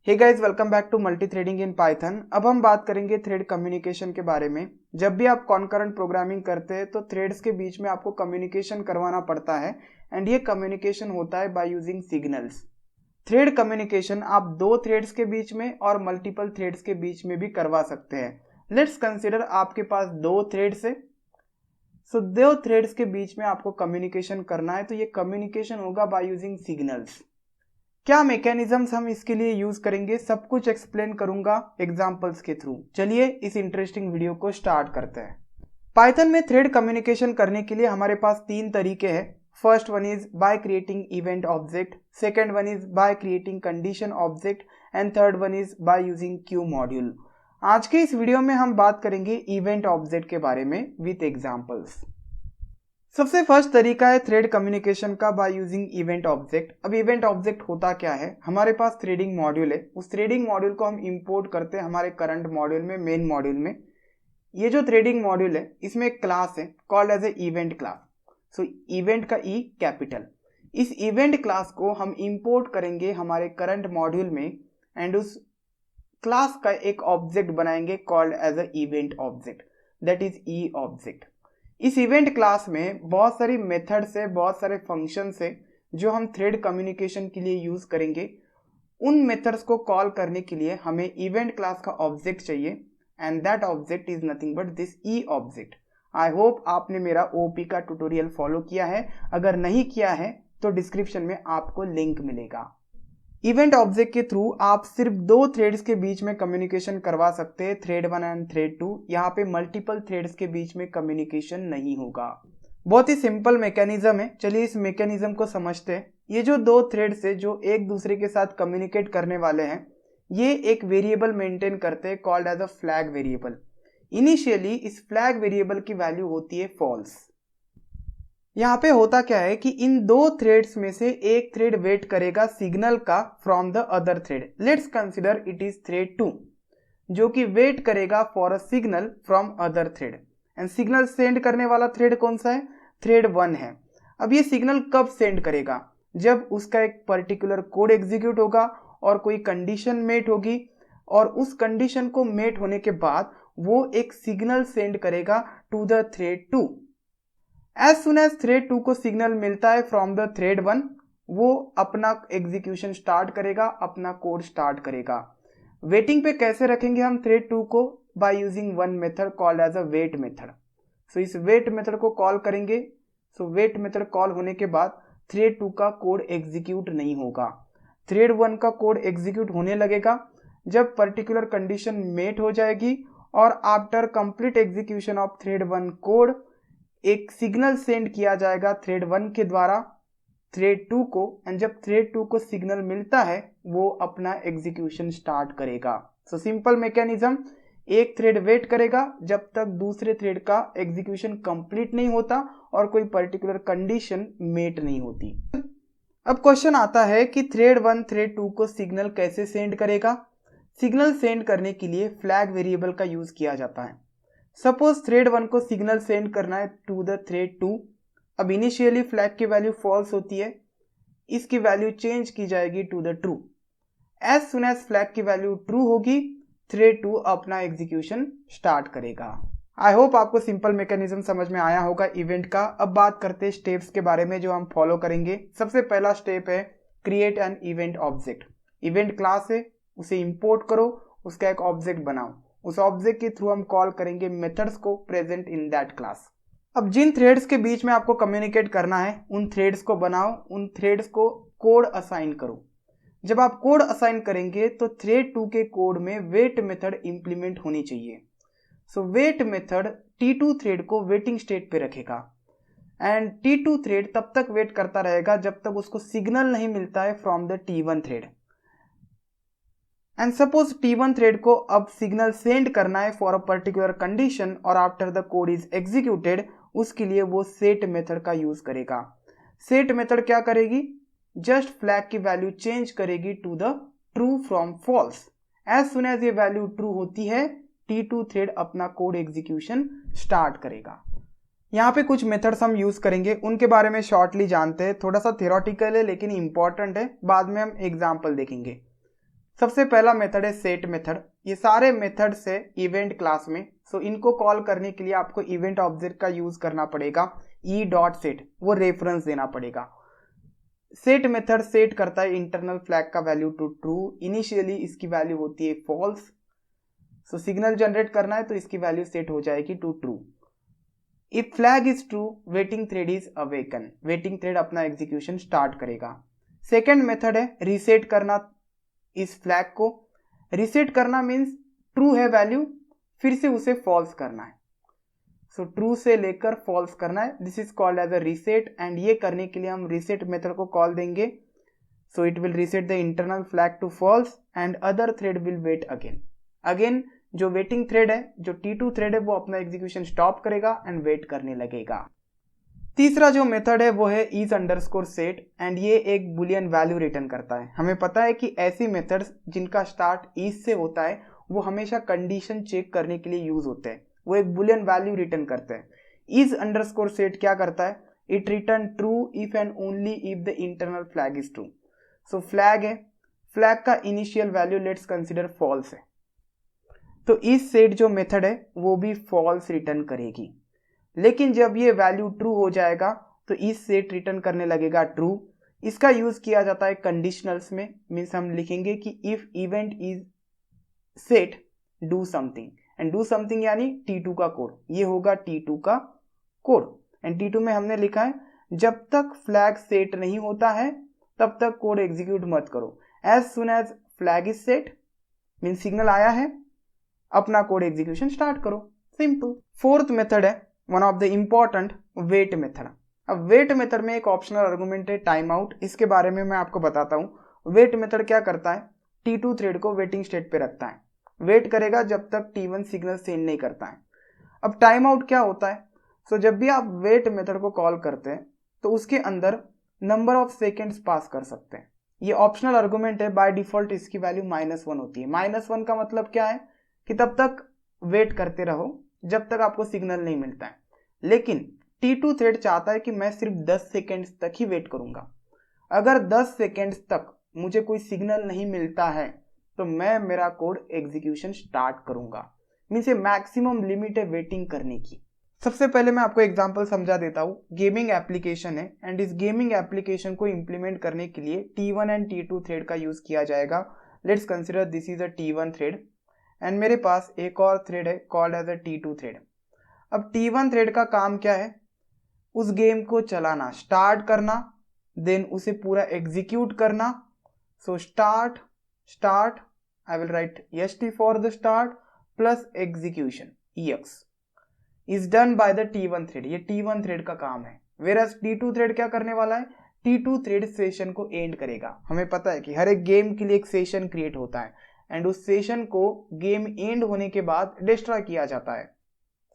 Hey guys, welcome back to multi threading in Python. अब हम बात करेंगे थ्रेड कम्युनिकेशन के बारे में। जब भी आप कॉन्करेंट प्रोग्रामिंग करते हैं तो थ्रेड्स के बीच में आपको कम्युनिकेशन करवाना पड़ता है एंड ये कम्युनिकेशन होता है by using signals. Thread communication आप दो थ्रेड्स के बीच में और मल्टीपल थ्रेड्स के बीच में भी करवा सकते हैं। लेट्स कंसिडर आपके पास दो थ्रेड्स है। सो दो थ्रेड्स के बीच में आपको कम्युनिकेशन करना है तो ये कम्युनिकेशन होगा बाय यूजिंग सिग्नल्स। क्या मैकेनिज्म्स हम इसके लिए यूज करेंगे, सब कुछ एक्सप्लेन करूंगा एग्जांपल्स के थ्रू। चलिए इस इंटरेस्टिंग वीडियो को स्टार्ट करते हैं। पाइथन में थ्रेड कम्युनिकेशन करने के लिए हमारे पास तीन तरीके हैं। First one is by creating event object, second one is by creating condition object and third one is by using Q module. आज के इस वीडियो में हम बात करेंगे इवेंट ऑब्जेक्ट के बारे में विथ एग्जाम्पल्स। सबसे फर्स्ट तरीका है थ्रेड कम्युनिकेशन का बाय यूजिंग इवेंट ऑब्जेक्ट। अब इवेंट ऑब्जेक्ट होता क्या है, हमारे पास थ्रेडिंग मॉड्यूल है, उस थ्रेडिंग मॉड्यूल को हम इंपोर्ट करते हैं हमारे करंट मॉड्यूल में, मेन मॉड्यूल में। ये जो थ्रेडिंग मॉड्यूल है इसमें एक क्लास है called as a event class. So event का ई कैपिटल। इस इवेंट क्लास को हम इंपोर्ट करेंगे हमारे करंट मॉड्यूल में एंड उस क्लास का एक ऑब्जेक्ट बनाएंगे called as a event object, that is E object. इस इवेंट क्लास में बहुत सारी मेथड्स है, बहुत सारे फंक्शंस है जो हम थ्रेड कम्युनिकेशन के लिए यूज करेंगे। उन मेथड्स को कॉल करने के लिए हमें इवेंट क्लास का ऑब्जेक्ट चाहिए and that object is nothing but this E object. I hope आपने मेरा ओपी का ट्यूटोरियल फॉलो किया है। अगर नहीं किया है तो डिस्क्रिप्शन में आपको लिंक मिलेगा। इवेंट ऑब्जेक्ट के थ्रू आप सिर्फ दो थ्रेड्स के बीच में कम्युनिकेशन करवा सकते हैं, थ्रेड 1 एंड थ्रेड 2। यहाँ पे मल्टीपल थ्रेड्स के बीच में कम्युनिकेशन नहीं होगा। बहुत ही सिंपल मैकेनिज्म है, चलिए इस मैकेनिज्म को समझते हैं। ये जो दो थ्रेड्स है जो एक दूसरे के साथ कम्युनिकेट करने वाले हैं, ये एक वेरिएबल मेंटेन करते हैं called as a flag variable. Initially इस फ्लैग वेरिएबल की वैल्यू होती है फॉल्स। यहाँ पे होता क्या है कि इन दो थ्रेड्स में से एक थ्रेड वेट करेगा सिग्नल का from the other thread. Let's consider it is thread 2 जो कि वेट करेगा for a signal from other thread and signal send करने वाला थ्रेड कौन सा है, थ्रेड 1 है। अब ये सिग्नल कब सेंड करेगा, जब उसका एक पर्टिकुलर कोड एग्जीक्यूट होगा और कोई कंडीशन मेट होगी और उस कंडीशन को मेट होने के बाद वो एक सिग्नल सेंड करेगा to the thread 2। As soon as thread 2 को सिग्नल मिलता है फ्रॉम द थ्रेड 1, वो अपना एग्जीक्यूशन स्टार्ट करेगा, अपना कोड स्टार्ट करेगा। वेटिंग पे कैसे रखेंगे हम थ्रेड 2 को, by using one method called as a wait method. So इस वेट मेथड को कॉल करेंगे। सो वेट मेथड कॉल होने के बाद थ्रेड 2 का कोड एग्जीक्यूट नहीं होगा, थ्रेड 1 का कोड एग्जीक्यूट होने लगेगा जब पर्टिकुलर कंडीशन मेट हो जाएगी और after complete execution of thread 1 code एक सिग्नल सेंड किया जाएगा थ्रेड 1 के द्वारा थ्रेड 2 को एंड जब थ्रेड 2 को सिग्नल मिलता है वो अपना एग्जीक्यूशन स्टार्ट करेगा। सो सिंपल मैकेनिज्म, एक थ्रेड वेट करेगा जब तक दूसरे थ्रेड का एग्जीक्यूशन कंप्लीट नहीं होता और कोई पर्टिकुलर कंडीशन मेट नहीं होती। अब क्वेश्चन आता है कि थ्रेड 1 थ्रेड 2 को सिग्नल कैसे सेंड करेगा। सिग्नल सेंड करने के लिए फ्लैग वेरिएबल का यूज किया जाता है। सपोज थ्रेड 1 को सिग्नल सेंड करना है टू द थ्रेड 2। अब इनिशियली फ्लैग की वैल्यू फॉल्स होती है, इसकी वैल्यू चेंज की जाएगी to the true. As soon as flag की वैल्यू ट्रू होगी थ्रेड 2 अपना एग्जीक्यूशन स्टार्ट करेगा। आई होप आपको सिंपल मैकेनिज्म समझ में आया होगा इवेंट का। अब बात करते हैं स्टेप्स के बारे में जो हम फॉलो करेंगे। सबसे पहला स्टेप है create an event object. Event class है, उसे इंपोर्ट करो, उसका एक ऑब्जेक्ट बनाओ। उस ऑब्जेक्ट के थ्रू हम कॉल करेंगे मेथड्स को प्रेजेंट इन दैट क्लास। अब जिन थ्रेड्स के बीच में आपको कम्युनिकेट करना है उन थ्रेड्स को बनाओ, उन थ्रेड्स को कोड असाइन करो। जब आप कोड असाइन करेंगे तो थ्रेड 2 के कोड में वेट मेथड इंप्लीमेंट होनी चाहिए। सो वेट मेथड T2 थ्रेड को वेटिंग स्टेट पे रखेगा एंड T2 थ्रेड तब तक वेट करता रहेगा जब तक उसको सिग्नल नहीं मिलता है from the T1 thread. And suppose T1 thread को अब सिग्नल सेंड करना है फॉर अ पर्टिकुलर कंडीशन और after the code is executed, उसके लिए वो सेट मेथड का यूज करेगा। सेट मेथड क्या करेगी, जस्ट फ्लैग की वैल्यू चेंज करेगी to the true from false. As soon as ये वैल्यू ट्रू होती है T2 थ्रेड अपना कोड एग्जीक्यूशन स्टार्ट करेगा। यहाँ पे कुछ मेथड्स हम यूज करेंगे, उनके बारे में शॉर्टली जानते हैं। थोड़ा सा थ्योरेटिकल है लेकिन इंपॉर्टेंट है, बाद में हम एग्जाम्पल देखेंगे। सबसे पहला मेथड है सेट मेथड। ये सारे मेथड से इवेंट क्लास में, सो इनको कॉल करने के लिए आपको इवेंट ऑब्जेक्ट का यूज करना पड़ेगा, e.set, वो रेफरेंस देना पड़ेगा। सेट मेथड सेट करता है इंटरनल फ्लैग का वैल्यू टू ट्रू। इनिशियली इसकी वैल्यू होती है फॉल्स, सो सिग्नल जनरेट करना है तो इसकी वैल्यू सेट हो जाएगी to true. If flag is true, waiting thread is awaken, waiting thread अपना एग्जीक्यूशन स्टार्ट करेगा। सेकेंड मेथड है रीसेट करना इस फ्लैग को। रीसेट करना मीन्स ट्रू है वैल्यू, फिर से उसे फॉल्स करना है, सो ट्रू से लेकर फॉल्स करना है। This is called as a reset, and ये करने के लिए हम रीसेट मेथड को कॉल देंगे। So it will reset the internal flag to false and other thread will wait again. Again जो वेटिंग थ्रेड है, जो T2 थ्रेड है, वो अपना एग्जीक्यूशन स्टॉप करेगा एंड वेट करने लगेगा। तीसरा जो मेथड है वो है इज अंडरस्कोर सेट, एंड ये एक बुलियन वैल्यू रिटर्न करता है। हमें पता है कि ऐसी मेथड्स जिनका स्टार्ट इज से होता है वो हमेशा कंडीशन चेक करने के लिए यूज होते हैं, वो एक बुलियन वैल्यू रिटर्न करते हैं। इज अंडरस्कोर सेट क्या करता है, it return true if and only if the internal flag is true. So flag है, फ्लैग का initial value let's consider false है, तो इस सेट जो मेथड है वो भी फॉल्स रिटर्न करेगी। लेकिन जब ये वैल्यू ट्रू हो जाएगा तो इस सेट रिटर्न करने लगेगा ट्रू। इसका यूज किया जाता है कंडीशनल्स में, मीन्स हम लिखेंगे कि if event is set do something, and do something यानी T2 का कोड, ये होगा T2 का कोड। एंड T2 में हमने लिखा है जब तक फ्लैग सेट नहीं होता है तब तक कोड एग्जीक्यूट मत करो। As soon as flag is set mean signal आया है, अपना कोड एग्जीक्यूशन स्टार्ट करो, सिंपल। फोर्थ मेथड है one of the important wait method. अब वेट मेथड में एक ऑप्शनल आर्गुमेंट है टाइम आउट, इसके बारे में मैं आपको बताता हूँ। वेट मेथड क्या करता है, T2 थ्रेड को वेटिंग स्टेट पे रखता है, वेट करेगा जब तक T1 सिग्नल सेंड नहीं करता है। अब टाइम आउट क्या होता है, सो जब भी आप वेट मेथड को कॉल करते हैं तो उसके अंदर नंबर ऑफ सेकेंड्स पास कर सकते हैं। ये ऑप्शनल आर्गुमेंट है, बाय डिफॉल्ट इसकी वैल्यू -1 होती है। -1 का मतलब क्या है कि तब तक वेट करते रहो जब तक आपको सिग्नल नहीं मिलता है। लेकिन T2 थ्रेड चाहता है कि मैं सिर्फ 10 सेकेंड्स तक ही वेट करूंगा। अगर 10 सेकेंड्स तक मुझे कोई सिग्नल नहीं मिलता है तो मैं मेरा कोड एग्जीक्यूशन स्टार्ट करूंगा, मींस मैक्सिमम लिमिट है वेटिंग करने की। सबसे पहले मैं आपको एग्जांपल समझा देता हूँ। गेमिंग एप्लीकेशन है, एंड इस गेमिंग एप्लीकेशन को इंप्लीमेंट करने के लिए T1 एंड T2 थ्रेड का यूज किया जाएगा। Let's consider this is a T1 thread, and मेरे पास एक और थ्रेड है कॉल्ड एज अ T2 थ्रेड। अब T1 थ्रेड का काम क्या है, उस गेम को चलाना, स्टार्ट करना, देन उसे पूरा एग्जीक्यूट करना। So start I will write EST for the start plus execution EX is done by the T1 thread. ये T1 थ्रेड का काम है। वेरएज T2 थ्रेड क्या करने वाला है, T2 थ्रेड सेशन को एंड करेगा। हमें पता है कि हर एक गेम के लिए एक सेशन क्रिएट होता है, एंड उस सेशन को गेम एंड होने के बाद डिस्ट्रॉय किया जाता है।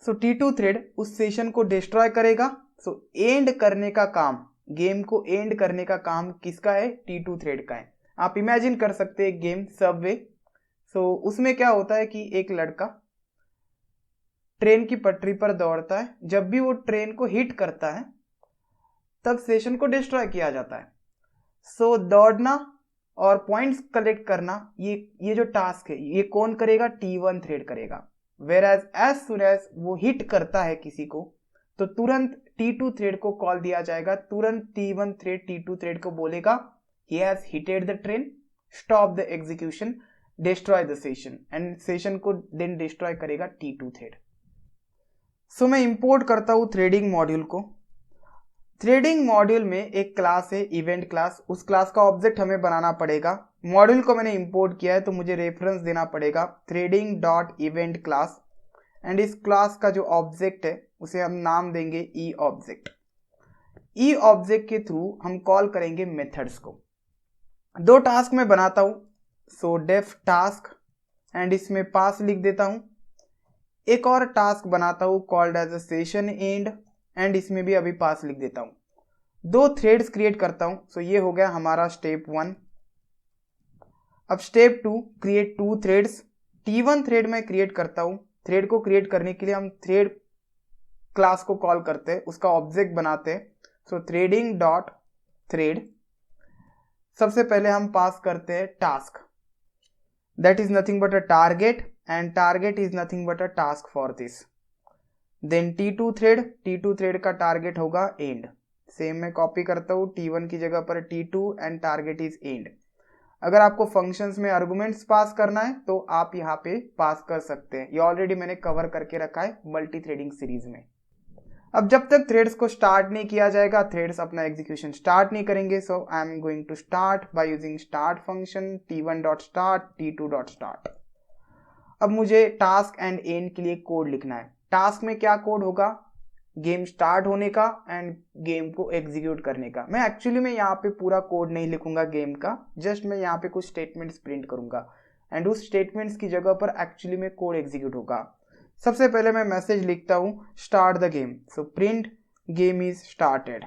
सो T2 थ्रेड उस सेशन को डिस्ट्रॉय करेगा। सो एंड करने का काम, गेम को एंड करने का काम किसका है, T2 थ्रेड का है। आप इमेजिन कर सकते हैं गेम सबवे। सो उसमें क्या होता है कि एक लड़का ट्रेन की पटरी पर दौड़ता है, जब भी वो ट्रेन को हिट करता है तब सेशन को डिस्ट्रॉय किया जाता है। सो दौड़ना और पॉइंट्स कलेक्ट करना, ये जो टास्क है ये कौन करेगा, T1 थ्रेड करेगा। वेराज एज सुन एज वो हिट करता है किसी को तो तुरंत T2 थ्रेड को कॉल दिया जाएगा। तुरंत T1 थ्रेड T2 थ्रेड को बोलेगा he has hited the train, stop the execution, destroy the session, and session को then destroy करेगा T2 थ्रेड। सो मैं इंपोर्ट करता हूँ थ्रेडिंग मॉड्यूल को। थ्रेडिंग मॉड्यूल में एक क्लास है इवेंट क्लास, उस क्लास का ऑब्जेक्ट हमें बनाना पड़ेगा। मॉड्यूल को मैंने इंपोर्ट किया है तो मुझे रेफरेंस देना पड़ेगा threading dot event class, and इस क्लास का जो ऑब्जेक्ट है उसे हम नाम देंगे ई ऑब्जेक्ट। ई ऑब्जेक्ट के थ्रू हम कॉल करेंगे मेथड्स को। 2 टास्क में बनाता हूँ, सो डेफ टास्क, एंड इसमें पास लिख देता हूँ। एक और टास्क बनाता हूँ called as a session and, and इसमें भी अभी पास लिख देता हूँ। 2 थ्रेड्स क्रिएट करता हूँ। सो ये हो गया हमारा स्टेप 1। अब step 2, create 2 threads. T1 thread में क्रिएट करता हूँ। थ्रेड को क्रिएट करने के लिए हम थ्रेड क्लास को कॉल करते हैं, उसका ऑब्जेक्ट बनाते हैं। सो थ्रेडिंग डॉट थ्रेड, सबसे पहले हम पास करते हैं task. that is nothing but a target and target is nothing but a task for this. Then T2 thread का टारगेट होगा end. सेम मैं कॉपी करता हूँ, T1 की जगह पर T2 and target is end. अगर आपको फंक्शंस में आर्गुमेंट्स पास करना है तो आप यहाँ पे पास कर सकते हैं, ये ऑलरेडी मैंने कवर करके रखा है मल्टी थ्रेडिंग सीरीज में. अब जब तक थ्रेड्स को स्टार्ट नहीं किया जाएगा, थ्रेड्स अपना एग्जीक्यूशन स्टार्ट नहीं करेंगे. So I am going to start by using start function T1.start T2.start. अब मुझे टास्क एंड एंड के लिए कोड लिखना है. टास्क में क्या कोड होगा? गेम स्टार्ट होने का एंड गेम को एग्जीक्यूट करने का. मैं एक्चुअली में यहाँ पे पूरा कोड नहीं लिखूंगा गेम का, जस्ट मैं यहाँ पे कुछ स्टेटमेंट्स प्रिंट करूंगा एंड उस स्टेटमेंट्स की जगह पर एक्चुअली में कोड एग्जीक्यूट होगा. सबसे पहले मैं मैसेज लिखता हूँ start the game. So print game is started.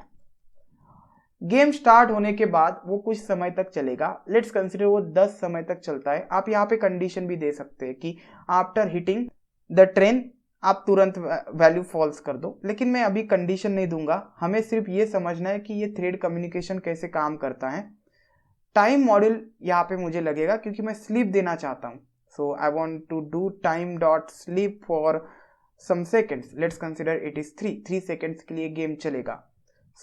Game start होने के बाद वो कुछ समय तक चलेगा. लेट्स कंसीडर वो 10 समय तक चलता है. आप यहाँ पे कंडीशन भी दे सकते हैं कि आफ्टर हिटिंग द ट्रेन आप तुरंत वैल्यू फॉल्स कर दो, लेकिन मैं अभी कंडीशन नहीं दूंगा. हमें सिर्फ ये समझना है कि ये थ्रेड कम्युनिकेशन कैसे काम करता है. टाइम मॉड्यूल यहाँ पे मुझे लगेगा क्योंकि मैं स्लीप देना चाहता हूँ. So I want to do time dot sleep for some seconds. Let's consider it is 3 seconds के लिए गेम चलेगा.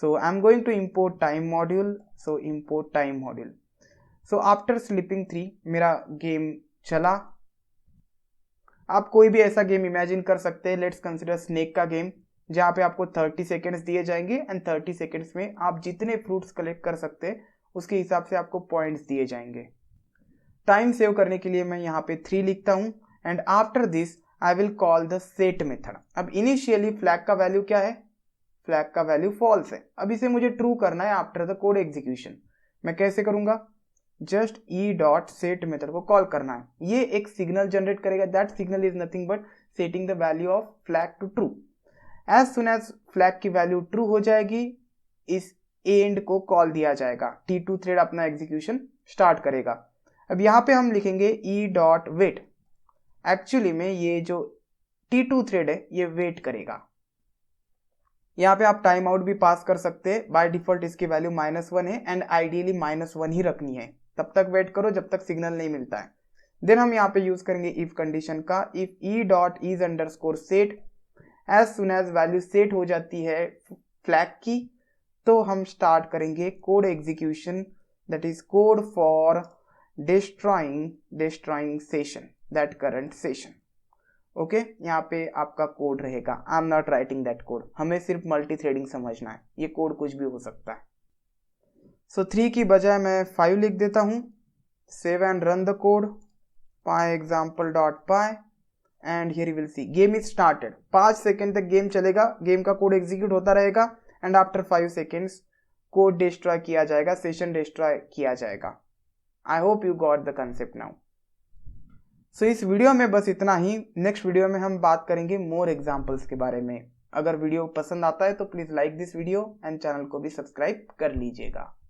So I am going to import time module. So import time module. So after sleeping 3 मेरा game चला. आप कोई भी ऐसा game imagine कर सकते हैं. लेट्स कंसिडर स्नेक का गेम, जहाँ पे आपको 30 सेकेंड्स दिए जाएंगे एंड 30 सेकेंड्स में आप जितने फ्रूट्स कलेक्ट कर सकते हैं उसके हिसाब से आपको पॉइंट्स दिए जाएंगे. टाइम सेव करने के लिए मैं यहाँ पे 3 लिखता हूँ and after this I will call the set method. अब इनिशियली फ्लैग का वैल्यू क्या है? फ्लैग का वैल्यू फॉल्स है. अब इसे मुझे ट्रू करना है आफ्टर द कोड एग्जीक्यूशन. मैं कैसे करूंगा? जस्ट e.set मेथड को कॉल करना है. ये एक सिग्नल जनरेट करेगा. That signal is nothing but setting the value of flag to true. As soon as flag की वैल्यू ट्रू हो जाएगी, इस एंड को कॉल दिया जाएगा. T2 थ्रेड अपना एग्जीक्यूशन स्टार्ट करेगा. अब यहाँ पे हम लिखेंगे e.wait. एक्चुअली में ये जो T2 थ्रेड है ये वेट करेगा. यहाँ पे आप टाइम आउट भी पास कर सकते हैं. बाय डिफॉल्ट इसकी वैल्यू -1 है एंड आइडियली -1 ही रखनी है. तब तक वेट करो जब तक सिग्नल नहीं मिलता है. देन हम यहाँ पे यूज करेंगे इफ कंडीशन का. If e.is_set. As soon as value set हो जाती है फ्लैग की, तो हम स्टार्ट करेंगे code execution. That is code for destroying session, that current session. Okay, यहाँ पे आपका कोड रहेगा. I am not writing that code. हमें सिर्फ मल्टी थ्रेडिंग समझना है. ये कोड कुछ भी हो सकता है. सो 3 की बजाय मैं 5 लिख देता हूँ. Save and run the code. pyexample.py and here you will see game is started. 5 second तक गेम चलेगा. गेम का कोड एग्जीक्यूट होता रहेगा and after 5 seconds code destroy किया जाएगा, सेशन डिस्ट्रॉय किया जाएगा. I hope you got the concept now. So इस वीडियो में बस इतना ही. नेक्स्ट वीडियो में हम बात करेंगे मोर एग्जाम्पल्स के बारे में. अगर वीडियो पसंद आता है तो please like this video and channel को भी सब्सक्राइब कर लीजिएगा.